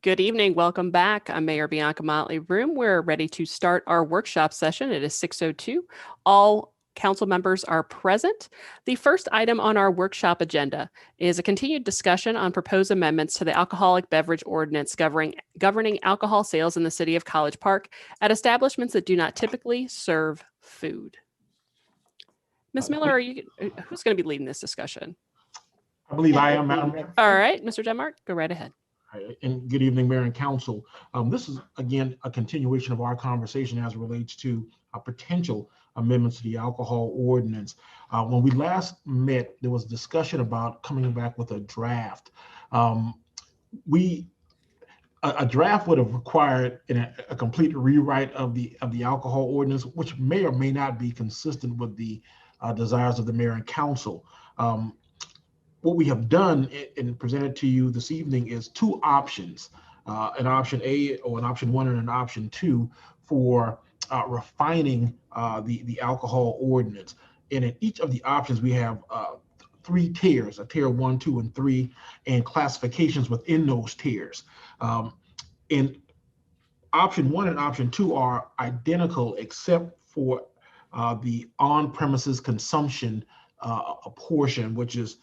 Good evening. Welcome back. I'm Mayor Bianca Motley Room. We're ready to start our workshop session. It is 6:02. All council members are present. The first item on our workshop agenda is a continued discussion on proposed amendments to the alcoholic beverage ordinance governing alcohol sales in the city of College Park at establishments that do not typically serve food. Ms. Miller, who's going to be leading this discussion? I believe I am, Madam Mayor. All right, Mr. Denmark, go right ahead. And good evening, Mayor and Council. This is, again, a continuation of our conversation as it relates to potential amendments to the alcohol ordinance. When we last met, there was discussion about coming back with a draft. A draft would have required a complete rewrite of the alcohol ordinance, which may or may not be consistent with the desires of the Mayor and Council. What we have done and presented to you this evening is two options, an option A or an option 1 and an option 2 for refining the alcohol ordinance. And in each of the options, we have 3 tiers, a tier 1, 2, and 3, and classifications within those tiers. And option 1 and option 2 are identical except for the on-premises consumption a portion, which is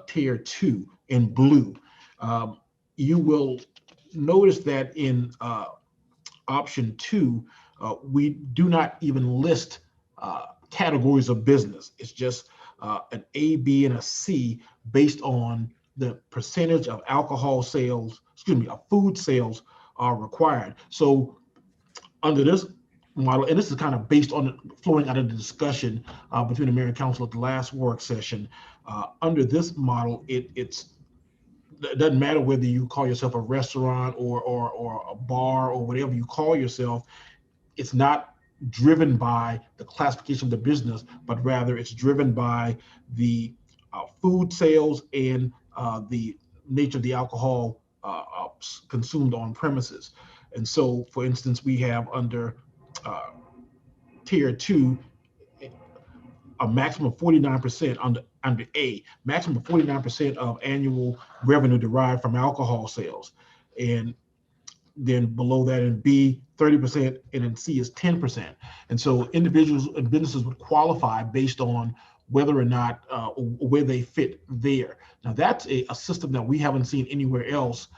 tier 2 in blue. You will notice that in option 2, we do not even list categories of business. It's just an A, B, and a C based on the percentage of alcohol sales, of food sales are required. So under this model, and this is kind of based on flowing out of the discussion between the Mayor and Council at the last work session. Under this model, it doesn't matter whether you call yourself a restaurant or a bar or whatever you call yourself. It's not driven by the classification of the business, but rather it's driven by the food sales and the nature of the alcohol consumed on premises. And so, for instance, we have under tier 2, a maximum of 49% under A, maximum of 49% of annual revenue derived from alcohol sales. And then below that in B, 30%, and in C is 10%. And so individuals and businesses would qualify based on whether or not where they fit there. Now that's a system that we haven't seen anywhere else.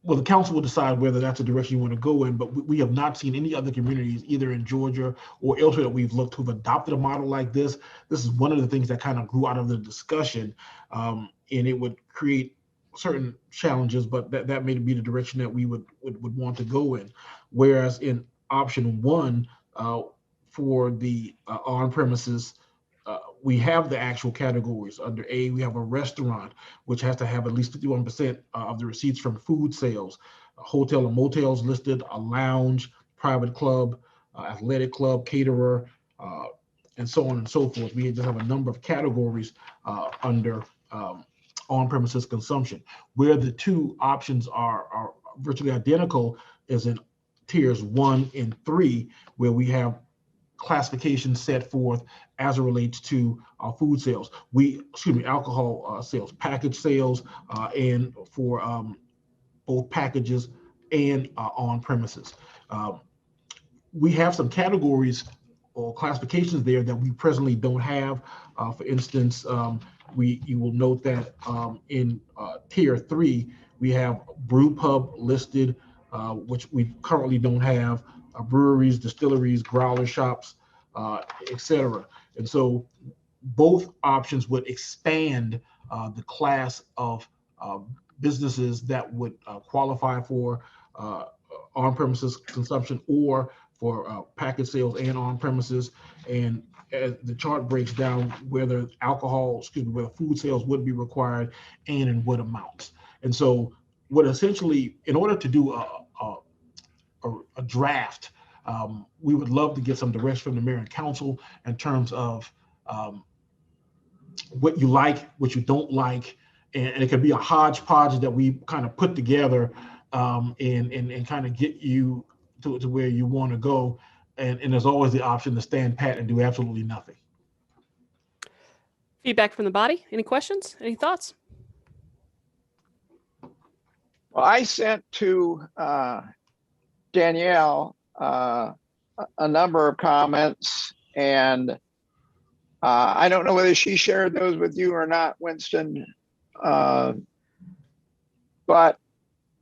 Well, the council will decide whether that's a direction you want to go in, but we have not seen any other communities, either in Georgia or elsewhere that we've looked, who've adopted a model like this. This is one of the things that kind of grew out of the discussion, and it would create certain challenges, but that may be the direction that we would want to go in. Whereas in option 1, for the on-premises, we have the actual categories. Under A, we have a restaurant, which has to have at least 51% of the receipts from food sales. A hotel and motels listed, a lounge, private club, athletic club, caterer, and so on and so forth. We just have a number of categories under on-premises consumption. Where the two options are virtually identical is in tiers 1 and 3, where we have classification set forth as it relates to food sales. Alcohol sales, package sales, and for both packages and on premises. We have some categories or classifications there that we presently don't have. For instance, you will note that in tier 3, we have brew pub listed, which we currently don't have. Breweries, distilleries, growler shops, etc. And so both options would expand the class of businesses that would qualify for on-premises consumption or for package sales and on-premises. And as the chart breaks down whether whether food sales would be required and in what amounts. And so what essentially, in order to do a draft, we would love to get some direction from the Mayor and Council in terms of what you like, what you don't like, and it could be a hodgepodge that we kind of put together and kind of get you to where you want to go. And there's always the option to stand pat and do absolutely nothing. Feedback from the body. Any questions? Any thoughts? Well, I sent to Danielle a number of comments, and I don't know whether she shared those with you or not, Winston, but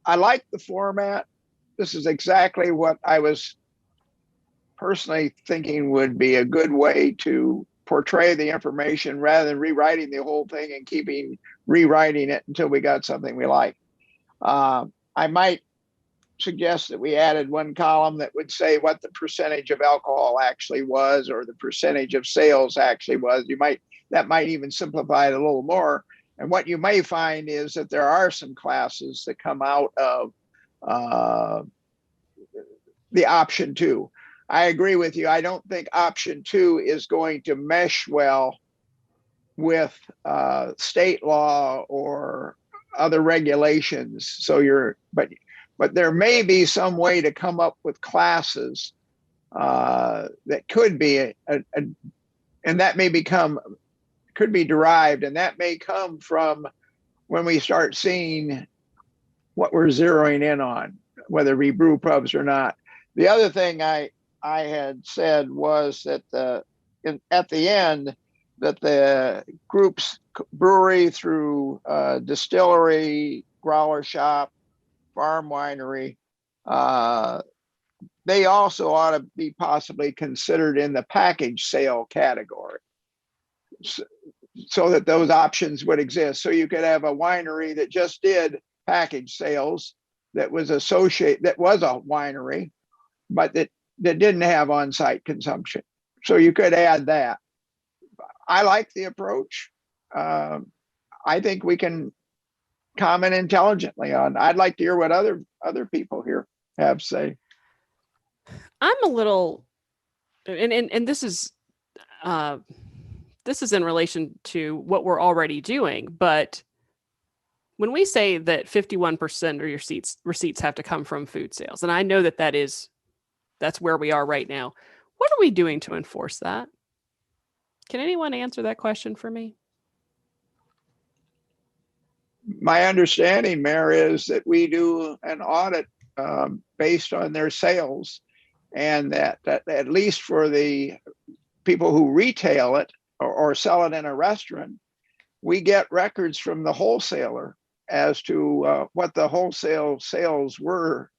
I like the format. This is exactly what I was personally thinking would be a good way to portray the information rather than rewriting the whole thing and keeping rewriting it until we got something we like. I might suggest that we added one column that would say what the percentage of alcohol actually was, or the percentage of sales actually was. That might even simplify it a little more. And what you may find is that there are some classes that come out of the option 2. I agree with you. I don't think option 2 is going to mesh well with state law or other regulations. So but there may be some way to come up with classes that could be and that may could be derived, and that may come from when we start seeing what we're zeroing in on, whether it be brew pubs or not. The other thing I had said was that at the end, that the groups, brewery through distillery, growler shop, farm winery, they also ought to be possibly considered in the package sale category, so that those options would exist. So you could have a winery that just did package sales that was a winery, but that didn't have on-site consumption. So you could add that. I like the approach. I think we can comment intelligently on. I'd like to hear what other people here have to say. I'm a little, and this is in relation to what we're already doing, but when we say that 51% of your receipts have to come from food sales, and I know that's where we are right now, what are we doing to enforce that? Can anyone answer that question for me? My understanding, Mayor, is that we do an audit based on their sales, and that at least for the people who retail it or sell it in a restaurant, we get records from the wholesaler as to what the wholesale sales were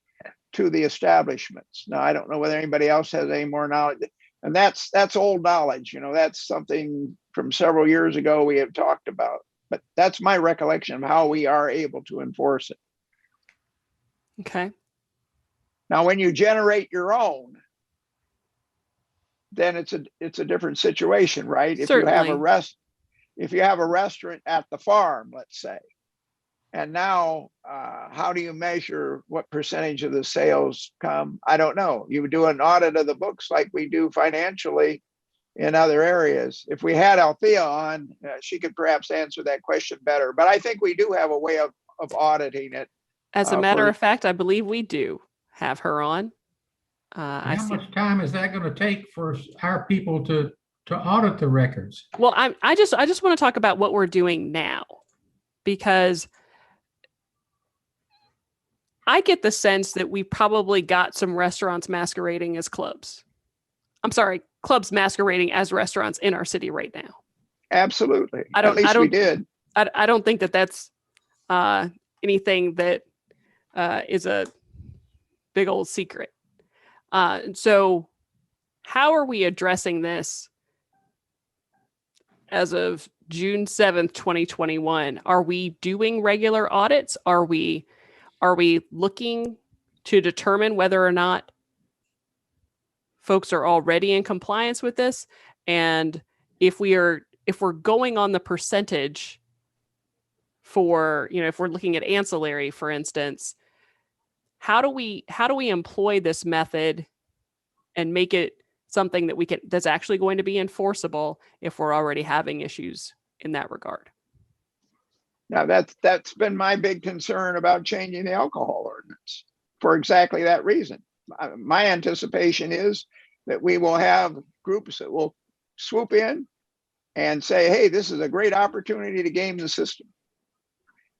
to the establishments. Now, I don't know whether anybody else has any more knowledge, and that's old knowledge. That's something from several years ago we have talked about, but that's my recollection of how we are able to enforce it. Okay. Now, when you generate your own, then it's a different situation, right? Certainly. If you have a restaurant at the farm, let's say, and now how do you measure what percentage of the sales come? I don't know. You would do an audit of the books like we do financially in other areas. If we had Althea on, she could perhaps answer that question better. But I think we do have a way of auditing it. As a matter of fact, I believe we do have her on. How much time is that going to take for our people to audit the records? Well, I just want to talk about what we're doing now, because I get the sense that we probably got some restaurants masquerading as clubs. I'm sorry, clubs masquerading as restaurants in our city right now. Absolutely. At least we did. I don't think that that's anything that is a big old secret. So how are we addressing this as of June 7th, 2021? Are we doing regular audits? Are we looking to determine whether or not folks are already in compliance with this? And if we're going on the percentage for, if we're looking at ancillary, for instance, how do we employ this method and make it something that's actually going to be enforceable if we're already having issues in that regard? Now, that's been my big concern about changing the alcohol ordinance, for exactly that reason. My anticipation is that we will have groups that will swoop in and say, hey, this is a great opportunity to game the system.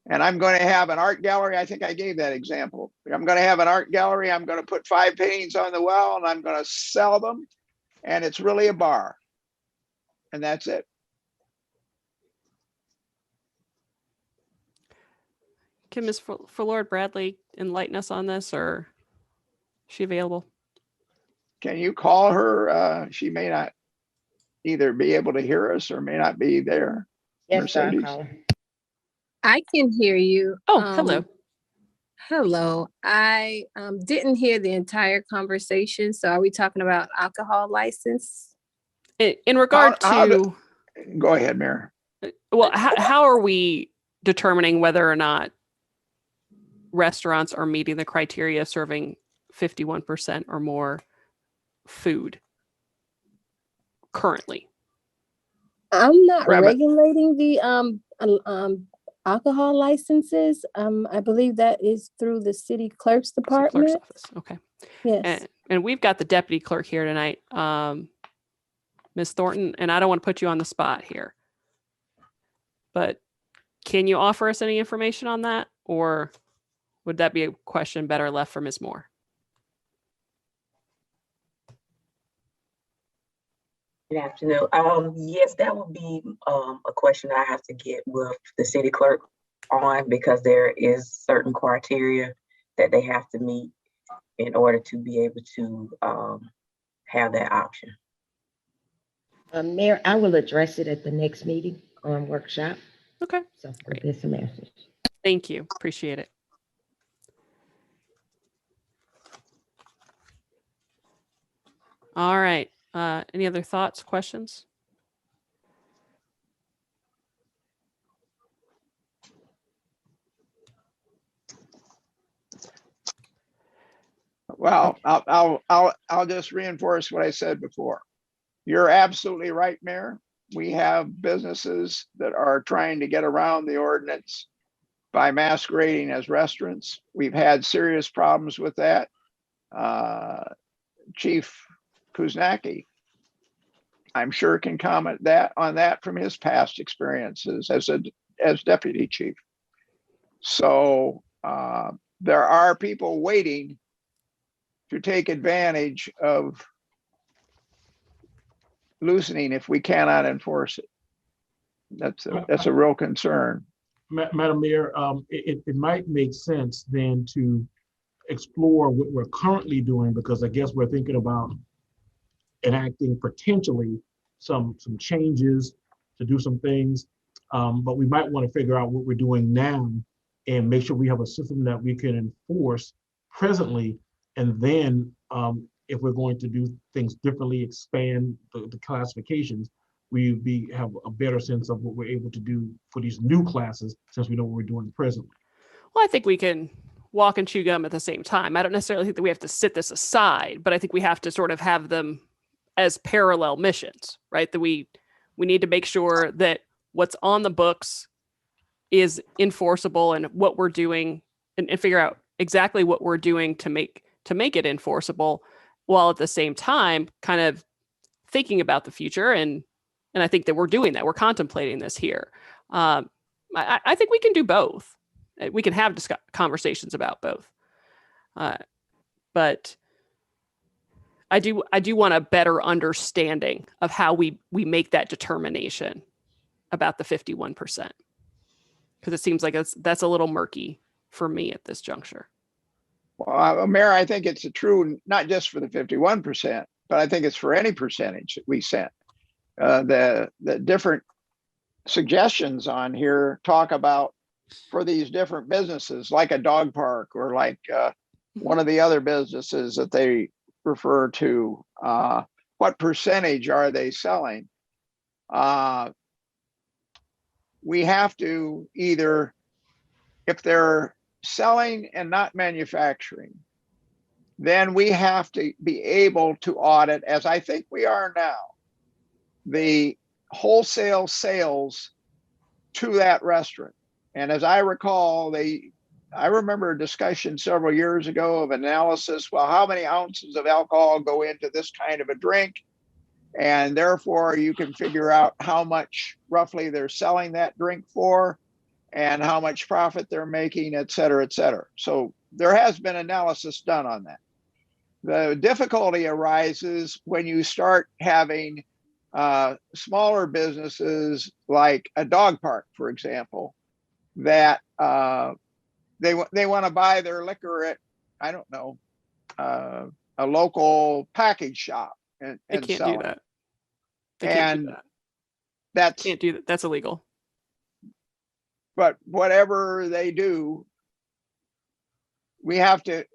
and I'm going to have an art gallery. I think I gave that example. I'm going to have an art gallery. I'm going to put 5 paintings on the wall and I'm going to sell them. And it's really a bar. And that's it. Can Ms. Lord Bradley enlighten us on this, or is she available? Can you call her? She may not either be able to hear us or may not be there. Yes, Mercedes. I can hear you. Oh, hello. Hello. I didn't hear the entire conversation. So are we talking about alcohol license? In regard to... Go ahead, Mayor. Well, how are we determining whether or not restaurants are meeting the criteria of serving 51% or more food currently? I'm not regulating the alcohol licenses. I believe that is through the city clerk's department. Clerk's office. Okay. Yes. And we've got the deputy clerk here tonight, Ms. Thornton, and I don't want to put you on the spot here, but can you offer us any information on that, or would that be a question better left for Ms. Moore? Good afternoon. Yes, that would be a question I have to get with the city clerk on, because there is certain criteria that they have to meet in order to be able to have that option. Mayor, I will address it at the next meeting on workshop. Okay. So there's some answers. Thank you. Appreciate it. All right. Any other thoughts, questions? Well, I'll just reinforce what I said before. You're absolutely right, Mayor. We have businesses that are trying to get around the ordinance by masquerading as restaurants. We've had serious problems with that. Chief Kuznacki, I'm sure, can comment on that from his past experiences as deputy chief. So there are people waiting to take advantage of loosening if we cannot enforce it. That's a real concern. Madam Mayor, it might make sense then to explore what we're currently doing, because I guess we're thinking about enacting potentially some changes to do some things, but we might want to figure out what we're doing now and make sure we have a system that we can enforce presently, and then if we're going to do things differently, expand the classifications, we have a better sense of what we're able to do for these new classes, since we know what we're doing presently. Well, I think we can walk and chew gum at the same time. I don't necessarily think that we have to sit this aside, but I think we have to sort of have them as parallel missions, right? That we need to make sure that what's on the books is enforceable, and what we're doing, and figure out exactly what we're doing to make it enforceable, while at the same time kind of thinking about the future. And I think that we're doing that. We're contemplating this here. I think we can do both. We can have conversations about both. But I do want a better understanding of how we make that determination about the 51%, because it seems like that's a little murky for me at this juncture. Well, Mayor, I think it's true, not just for the 51%, but I think it's for any percentage that we sent. The different suggestions on here talk about, for these different businesses, like a dog park or like one of the other businesses that they refer to, what percentage are they selling? We have to either, if they're selling and not manufacturing, then we have to be able to audit, as I think we are now, the wholesale sales to that restaurant. And as I recall, I remember a discussion several years ago of analysis. Well, how many ounces of alcohol go into this kind of a drink? And therefore you can figure out how much roughly they're selling that drink for. and how much profit they're making, et cetera, et cetera. So there has been analysis done on that. The difficulty arises when you start having smaller businesses like a dog park, for example, that they want to buy their liquor at, I don't know, a local package shop and They can't sell do it. that. They can't do And that. Can't do that. That's illegal. But whatever they do, we have to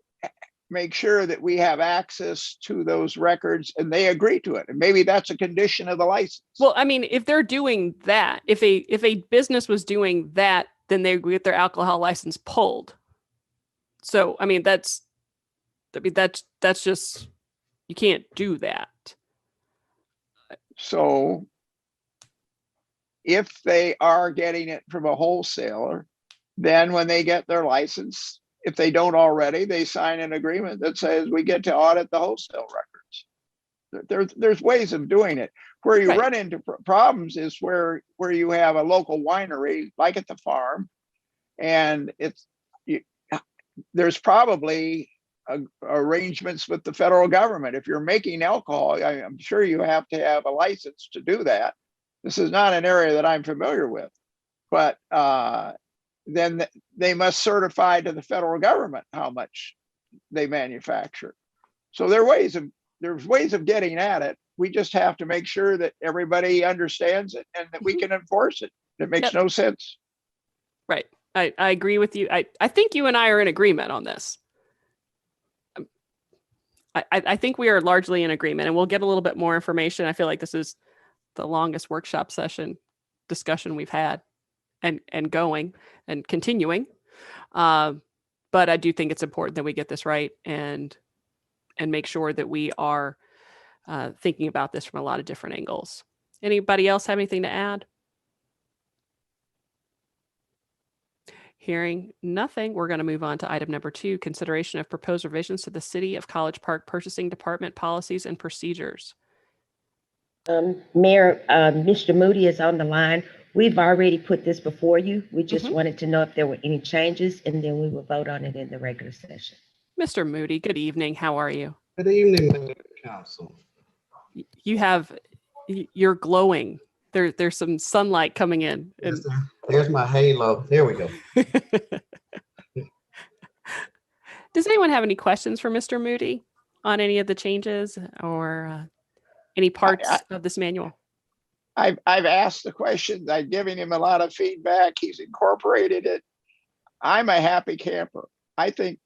make sure that we have access to those records and they agree to it. And maybe that's a condition of the license. Well, I mean, if they're doing that, if a business was doing that, then they get their alcohol license pulled. So, I mean, that's just, you can't do that. So if they are getting it from a wholesaler, then when they get their license, if they don't already, they sign an agreement that says we get to audit the wholesale records. There's ways of doing it. Where you run into problems is where you have a local winery, like at the farm, and there's probably arrangements with the federal government. If you're making alcohol, I'm sure you have to have a license to do that. This is not an area that I'm familiar with, but then they must certify to the federal government how much they manufacture. So there's ways of getting at it. We just have to make sure that everybody understands it and that we can enforce it. It makes no sense. Right. I agree with you. I think you and I are in agreement on this. I think we are largely in agreement, and we'll get a little bit more information. I feel like this is the longest workshop session discussion we've had and going and continuing. But I do think it's important that we get this right and make sure that we are thinking about this from a lot of different angles. Anybody else have anything to add? Hearing nothing, we're going to move on to item number 2, consideration of proposed revisions to the City of College Park Purchasing Department policies and procedures. Mayor, Mr. Moody is on the line. We've already put this before you. We just wanted to know if there were any changes, and then we will vote on it in the regular session. Mr. Moody, good evening. How are you? Good evening, Mayor Council. You're glowing. There's some sunlight coming in. Yes, there's my halo. There we go. Does anyone have any questions for Mr. Moody on any of the changes or any parts of this manual? I've asked the questions. I've given him a lot of feedback. He's incorporated it. I'm a happy camper. I think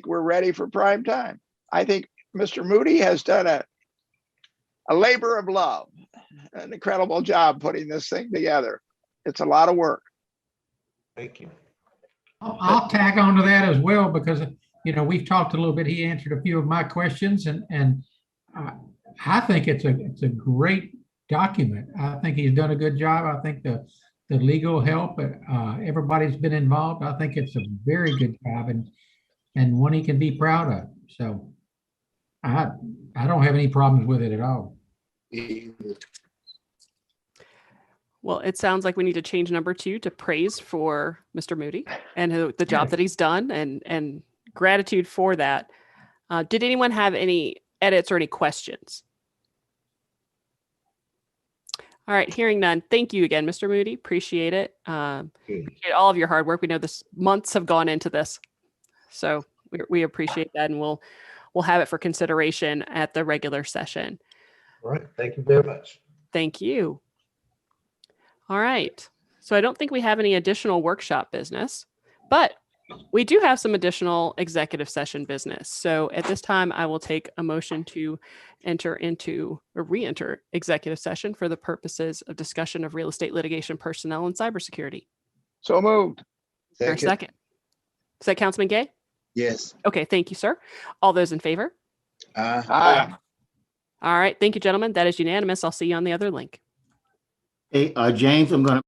we're ready for prime time. I think Mr. Moody has done a labor of love, an incredible job putting this thing together. It's a lot of work. Thank you. I'll tag on to that as well, because, you know, we've talked a little bit. He answered a few of my questions, and I think it's a great document. I think he's done a good job. I think the legal help, everybody's been involved. I think it's a very good job and one he can be proud of. So I don't have any problems with it at all. Well, it sounds like we need to change number 2 to praise for Mr. Moody and the job that he's done and gratitude for that. Did anyone have any edits or any questions? All right, hearing none. Thank you again, Mr. Moody. Appreciate it. Appreciate all of your hard work. We know months have gone into this, so we appreciate that, and we'll have it for consideration at the regular session. All right. Thank you very much. Thank you. All right. So I don't think we have any additional workshop business, but we do have some additional executive session business. So at this time, I will take a motion to re-enter executive session for the purposes of discussion of real estate litigation, personnel, and cybersecurity. So moved. For a second. Is that Councilman Gay? Yes. Okay. Thank you, sir. All those in favor? Aye. All right. Thank you, gentlemen. That is unanimous. I'll see you on the other link. Hey, James, I'm going to